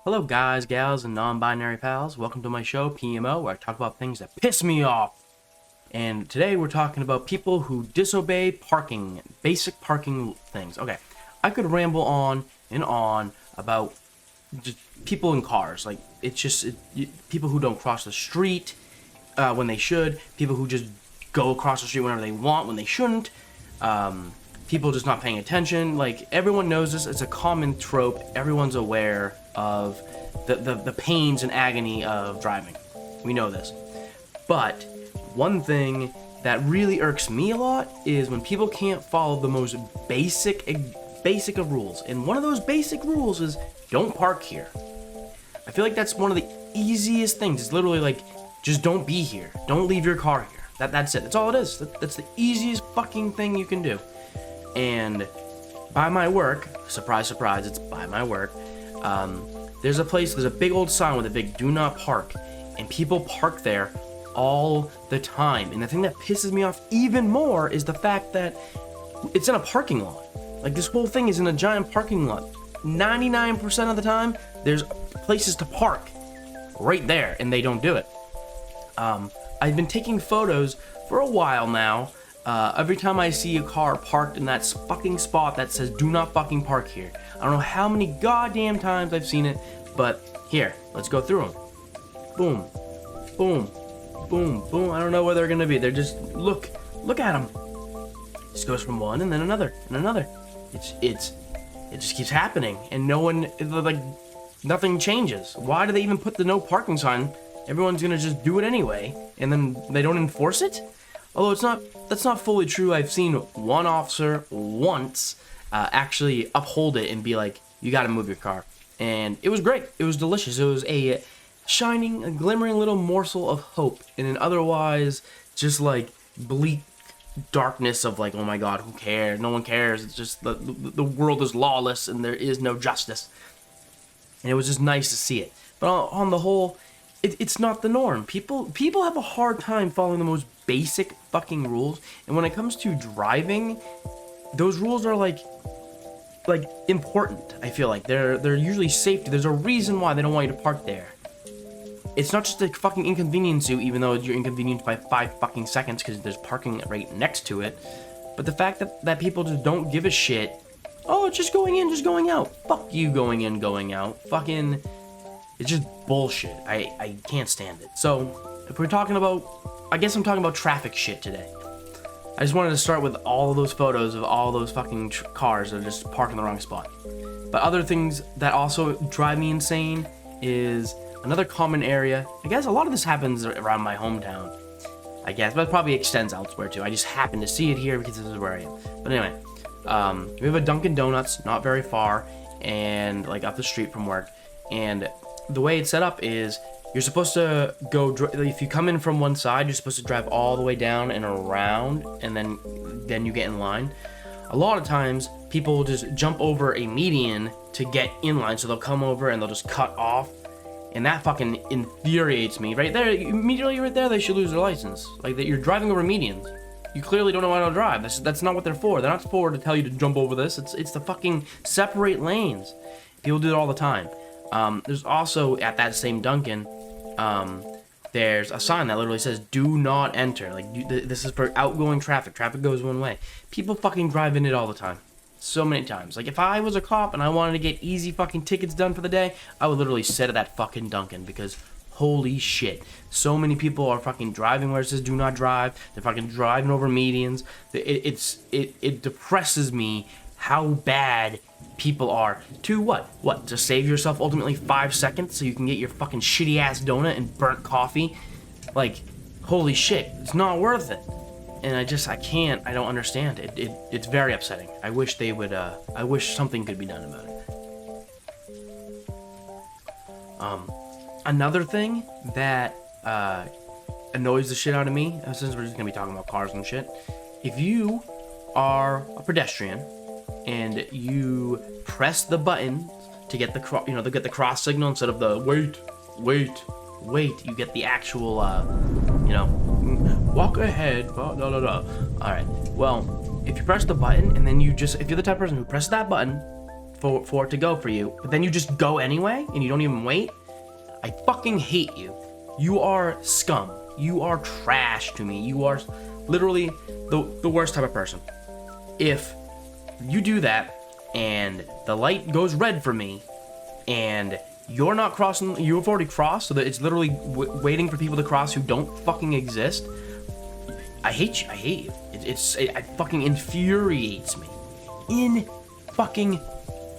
Hello guys, gals, and non-binary pals. Welcome to my show, PMO, where I talk about things that piss me off. And today we're talking about people who disobey parking, basic parking things. Okay, I could ramble on and on about just people in cars. Like, it's just people who don't cross the street when they should, people who just go across the street whenever they want when they shouldn't, people just not paying attention. Like, everyone knows this. It's a common trope. Everyone's aware of the pains and agony of driving. We know this. But one thing that really irks me a lot is when people can't follow the most basic of rules. And one of those basic rules is don't park here. I feel like that's one of the easiest things. It's literally like, just don't be here. Don't leave your car here. That's it. That's all it is. That's the easiest fucking thing you can do. And by my work, surprise, surprise, it's by my work, there's a big old sign with a big do not park, and people park there all the time. And the thing that pisses me off even more is the fact that it's in a parking lot. Like, this whole thing is in a giant parking lot. 99% of the time, there's places to park right there, and they don't do it. I've been taking photos for a while now. Every time I see a car parked in that fucking spot that says do not fucking park here. I don't know how many goddamn times I've seen it, but here, let's go through them. Boom, boom, boom, boom. I don't know where they're gonna be. They're just, look at them. Just goes from one and then another and another. It just keeps happening, and no one, like, nothing changes. Why do they even put the no parking sign? Everyone's gonna just do it anyway, and then they don't enforce it? Although that's not fully true. I've seen one officer once actually uphold it and be like, you gotta move your car. And it was great. It was delicious. It was a glimmering little morsel of hope in an otherwise just like bleak darkness of like, oh my god, who cares? No one cares. It's just the world is lawless and there is no justice. And it was just nice to see it. But on the whole, it's not the norm. People have a hard time following the most basic fucking rules, and when it comes to driving, those rules are like important. I feel like they're usually safety. There's a reason why they don't want you to park there. It's not just to fucking inconvenience you, even though you're inconvenienced by 5 fucking seconds because there's parking right next to it, but the fact that people just don't give a shit. Oh, it's just going in, just going out. Fuck you, going in, going out. Fucking, it's just bullshit. I can't stand it. So if we're talking about, I guess I'm talking about traffic shit today. I just wanted to start with all of those photos of all those fucking cars that are just parked in the wrong spot. But other things that also drive me insane is another common area. I guess a lot of this happens around my hometown, I guess, but it probably extends elsewhere too. I just happen to see it here because this is where I am. But anyway, we have a Dunkin' Donuts not very far and like up the street from work. And the way it's set up is you're supposed to go, if you come in from one side, you're supposed to drive all the way down and around, and then you get in line. A lot of times, people just jump over a median to get in line, so they'll come over and they'll just cut off, and that fucking infuriates me. Right there, immediately right there, they should lose their license. Like, that you're driving over medians. You clearly don't know how to drive. That's not what they're for. They're not for to tell you to jump over this. It's to fucking separate lanes. People do it all the time. There's also, at that same Dunkin', there's a sign that literally says do not enter. Like, this is for outgoing traffic. Traffic goes one way. People fucking drive in it all the time. So many times. Like, if I was a cop and I wanted to get easy fucking tickets done for the day, I would literally sit at that fucking Dunkin', because holy shit, so many people are fucking driving where it says do not drive. They're fucking driving over medians. It depresses me how bad people are. To what? To save yourself ultimately 5 seconds so you can get your fucking shitty ass donut and burnt coffee? Like, holy shit, it's not worth it. And I don't understand. It's very upsetting. I wish they would, I wish something could be done about it. Another thing that, annoys the shit out of me, since we're just gonna be talking about cars and shit, if you are a pedestrian and you press the button to get the cross signal instead of the wait, you get the actual walk ahead, All right, well, if you press the button and then if you're the type of person who presses that button for it to go for you, but then you just go anyway and you don't even wait. I fucking hate you. You are scum. You are trash to me. You are literally the worst type of person. If you do that and the light goes red for me and you're not crossing, you've already crossed, so that it's literally waiting for people to cross who don't fucking exist. I hate you. I hate you. It fucking infuriates me. Fucking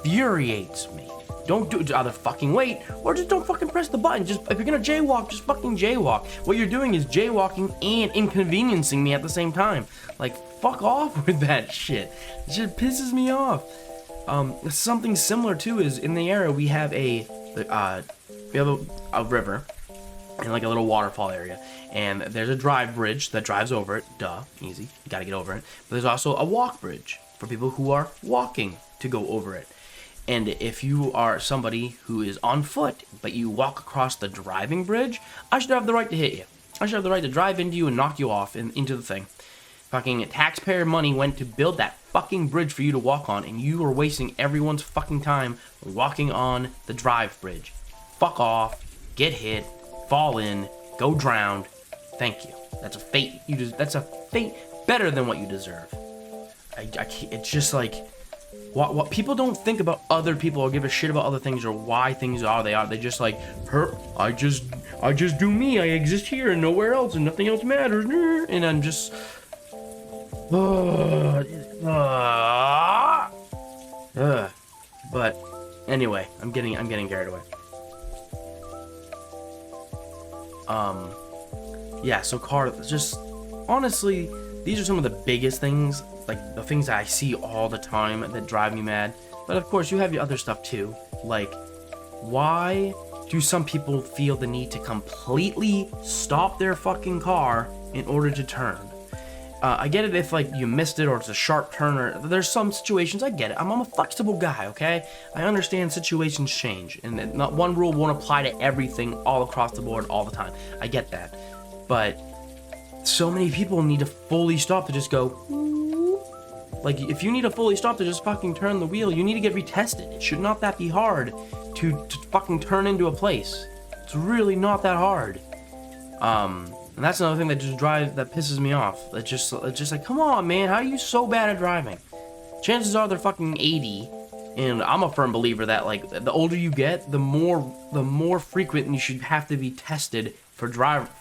infuriates me. Don't do it. Either fucking wait or just don't fucking press the button. Just if you're gonna jaywalk, just fucking jaywalk. What you're doing is jaywalking and inconveniencing me at the same time. Like, fuck off with that shit. It just pisses me off. Something similar too is in the area we have a river and like a little waterfall area, and there's a drive bridge that drives over it. Duh, easy. You gotta get over it. But there's also a walk bridge for people who are walking to go over it. And if you are somebody who is on foot, but you walk across the driving bridge, I should have the right to hit you. I should have the right to drive into you and knock you off into the thing. Fucking taxpayer money went to build that fucking bridge for you to walk on, and you are wasting everyone's fucking time walking on the drive bridge. Fuck off, get hit, fall in, go drowned. Thank you. That's a fate. That's a fate better than what you deserve. It's just like, what people don't think about other people or give a shit about other things or why things are they are. They just like, I just do me. I exist here and nowhere else and nothing else matters. And I'm just, but anyway, I'm getting carried away. Yeah, so cars, just honestly, these are some of the biggest things, like the things that I see all the time that drive me mad. But of course, you have your other stuff too. Like, why do some people feel the need to completely stop their fucking car in order to turn? I get it if like you missed it or it's a sharp turn, or there's some situations, I get it. I'm a flexible guy, okay? I understand situations change and not one rule won't apply to everything all across the board all the time. I get that. But so many people need to fully stop to just go, like, if you need to fully stop to just fucking turn the wheel, you need to get retested. It should not that be hard to fucking turn into a place. It's really not that hard. And that's another thing that pisses me off. It's just like, come on, man, how are you so bad at driving? Chances are they're fucking 80, and I'm a firm believer that, like, the older you get, the more frequent you should have to be tested for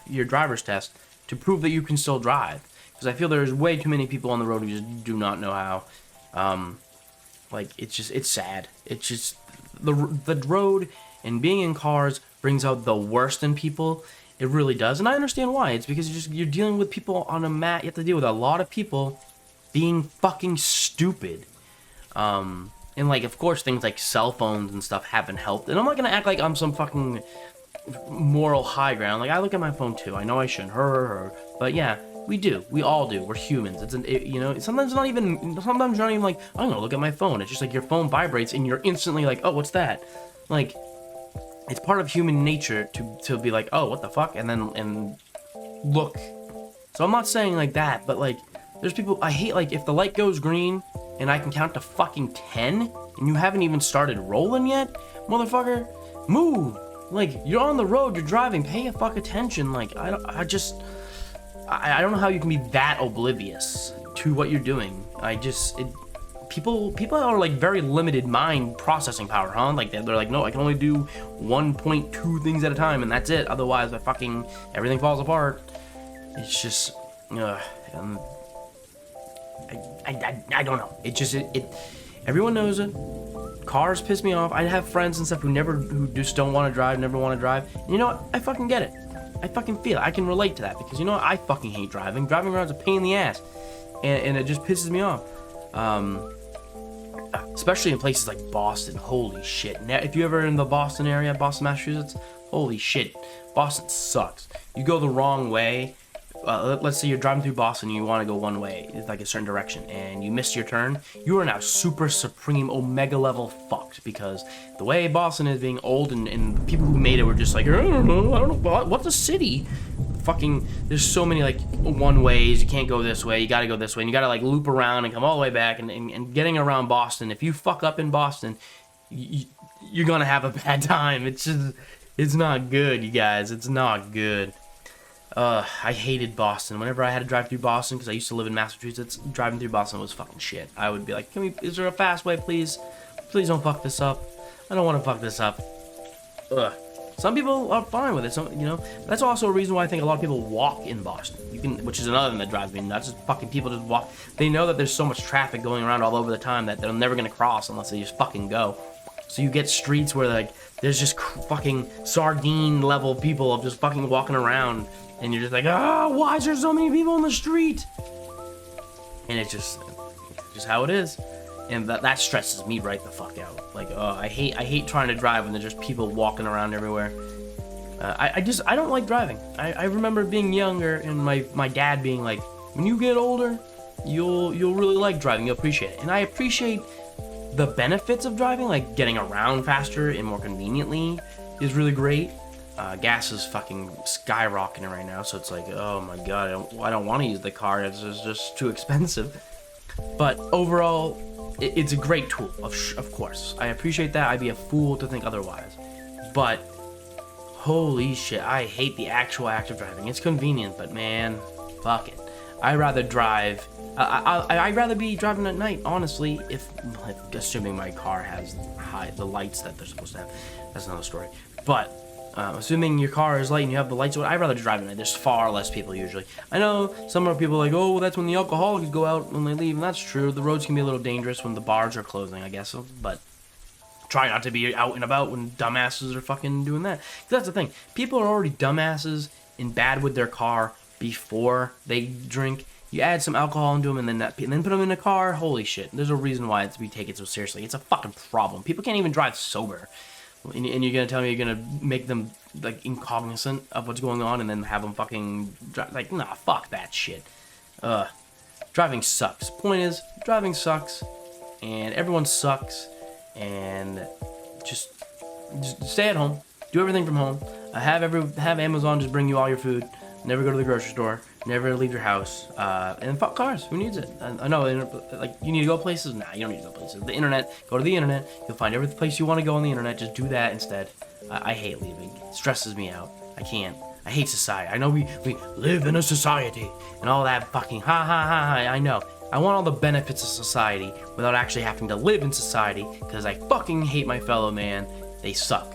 your driver's test to prove that you can still drive. Because I feel there's way too many people on the road who just do not know how. Like, it's sad. It's just, the road and being in cars brings out the worst in people. It really does, and I understand why. It's because you're dealing with people on a mat. You have to deal with a lot of people being fucking stupid. And like, of course, things like cell phones and stuff haven't helped. And I'm not gonna act like I'm some fucking moral high ground. Like, I look at my phone too. I know I shouldn't. But yeah, we do. We all do. We're humans. Sometimes you're not even like, I'm gonna look at my phone. It's just like your phone vibrates and you're instantly like, oh, what's that? Like, it's part of human nature to be like, oh, what the fuck, and look. So I'm not saying like that, but like, there's people I hate. Like, if the light goes green and I can count to fucking 10 and you haven't even started rolling yet, motherfucker, move. Like, you're on the road, you're driving, pay a fuck attention. Like, I don't know how you can be that oblivious to what you're doing. People are like very limited mind processing power, huh? Like, they're like, no, I can only do 1.2 things at a time, and that's it. Otherwise, everything falls apart. It's just, I don't know. Everyone knows it. Cars piss me off. I have friends and stuff who just don't want to drive, never want to drive. And you know what? I fucking get it. I fucking feel it. I can relate to that because, you know what? I fucking hate driving. Driving around is a pain in the ass, and it just pisses me off. Especially in places like Boston. Holy shit. Now, if you're ever in the Boston area, Boston, Massachusetts, holy shit. Boston sucks. You go the wrong way. Let's say you're driving through Boston and you want to go one way, like a certain direction, and you miss your turn. You are now super supreme omega level fucked because the way Boston is being old and people who made it were just like, I don't know, what's a city? fucking, there's so many like one ways. You can't go this way, you gotta go this way, and you gotta like loop around and come all the way back. And getting around Boston, if you fuck up in Boston, you're gonna have a bad time. It's just, it's not good, you guys. It's not good. I hated Boston. Whenever I had to drive through Boston, because I used to live in Massachusetts, driving through Boston was fucking shit. I would be like, is there a fast way, please? Please don't fuck this up. I don't want to fuck this up. Ugh. Some people are fine with it, that's also a reason why I think a lot of people walk in Boston. Which is another thing that drives me nuts. Just fucking people just walk. They know that there's so much traffic going around all over the time that they're never gonna cross unless they just fucking go. So you get streets where like there's just fucking sardine level people of just fucking walking around, and you're just like, why is there so many people on the street? And it's just how it is. And that stresses me right the fuck out. Like, I hate trying to drive when there's just people walking around everywhere. I don't like driving. I remember being younger and my dad being like, when you get older, you'll really like driving. You'll appreciate it. And I appreciate the benefits of driving, like getting around faster and more conveniently is really great. Gas is fucking skyrocketing right now, so it's like, oh my god, I don't want to use the car. It's just too expensive. But overall, it's a great tool, of course. I appreciate that. I'd be a fool to think otherwise. But holy shit, I hate the actual act of driving. It's convenient, but man, fuck it. I'd rather drive. I'd rather be driving at night, honestly, if assuming my car has the lights that they're supposed to have. That's another story. But assuming your car is light and you have the lights on, I'd rather drive at night. There's far less people usually. I know some of people are like, oh, well, that's when the alcoholics go out when they leave, and that's true. The roads can be a little dangerous when the bars are closing, I guess. But try not to be out and about when dumbasses are fucking doing that. 'Cause that's the thing. People are already dumbasses and bad with their car before they drink. You add some alcohol into them and then put them in a car. Holy shit. There's a reason why we take it so seriously. It's a fucking problem. People can't even drive sober. And you're gonna tell me you're gonna make them like incognizant of what's going on and then have them fucking drive? Like, nah, fuck that shit. Driving sucks. Point is, driving sucks, and everyone sucks, and just stay at home. Do everything from home. Have Amazon just bring you all your food. Never go to the grocery store. Never leave your house. And fuck cars. Who needs it? I know, like, you need to go places? Nah, you don't need to go places. The internet. Go to the internet. You'll find every place you want to go on the internet. Just do that instead. I hate leaving. It stresses me out. I can't. I hate society. I know we live in a society and all that fucking ha ha ha ha. I know. I want all the benefits of society without actually having to live in society, because I fucking hate my fellow man. They suck.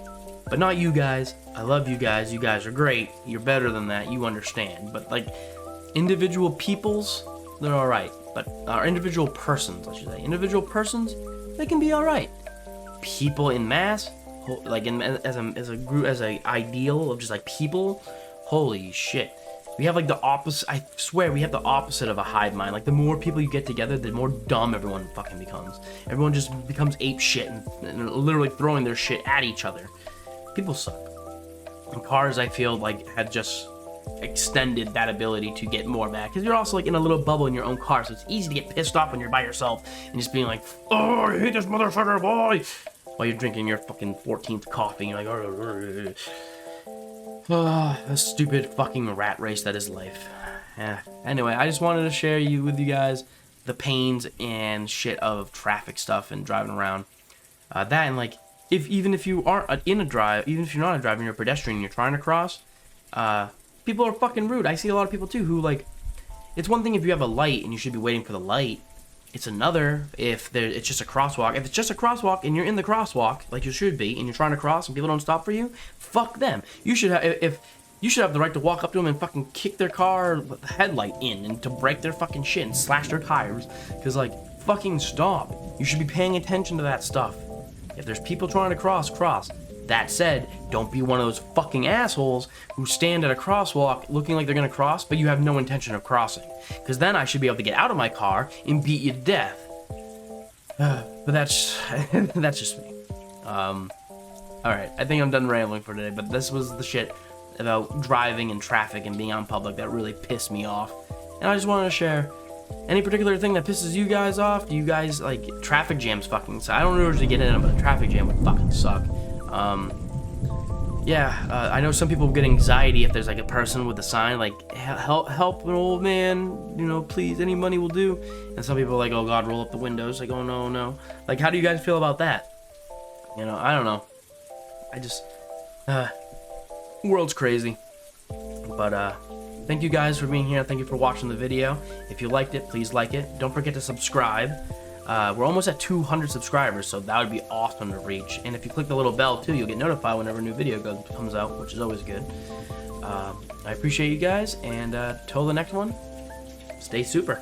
But not you guys. I love you guys. You guys are great. You're better than that. You understand. But like, individual peoples, they're alright. But individual persons, I should say. Individual persons, they can be alright. People in mass, like as a group, as a ideal of just like people, holy shit. We have like the opposite. I swear we have the opposite of a hive mind. Like, the more people you get together, the more dumb everyone fucking becomes. Everyone just becomes ape shit and literally throwing their shit at each other. People suck. And cars, I feel like, had just extended that ability to get more back, because you're also like in a little bubble in your own car, so it's easy to get pissed off when you're by yourself and just being like, oh, I hate this motherfucker, boy, while you're drinking your fucking 14th coffee. You're like, oh, a stupid fucking rat race that is life. Yeah. Anyway, I just wanted to share with you guys the pains and shit of traffic stuff and driving around. That, and like, even if you aren't in a drive, even if you're not a driver and you're a pedestrian and you're trying to cross, people are fucking rude. I see a lot of people too who, like, it's one thing if you have a light and you should be waiting for the light. It's another if it's just a crosswalk. If it's just a crosswalk and you're in the crosswalk like you should be, and you're trying to cross and people don't stop for you, fuck them. You should have you should have the right to walk up to them and fucking kick their car headlight in and to break their fucking shit and slash their tires. Cause like, fucking stop. You should be paying attention to that stuff. If there's people trying to cross. That said, don't be one of those fucking assholes who stand at a crosswalk looking like they're gonna cross, but you have no intention of crossing. Because then I should be able to get out of my car and beat you to death. But that's just me. Alright, I think I'm done rambling for today, but this was the shit about driving and traffic and being on public that really pissed me off. And I just wanted to share. Any particular thing that pisses you guys off? Do you guys, like, traffic jams fucking suck? I don't usually get in them, but a traffic jam would fucking suck. yeah, I know some people get anxiety if there's like a person with a sign like help an old man, you know, please, any money will do. And some people are like, oh God, roll up the windows. Like, oh no, no. Like, how do you guys feel about that? You know, I don't know. I just, world's crazy. But thank you guys for being here. Thank you for watching the video. If you liked it, please like it. Don't forget to subscribe. We're almost at 200 subscribers, so that would be awesome to reach. And if you click the little bell too, you'll get notified whenever a new video comes out, which is always good. I appreciate you guys, and till the next one, stay super.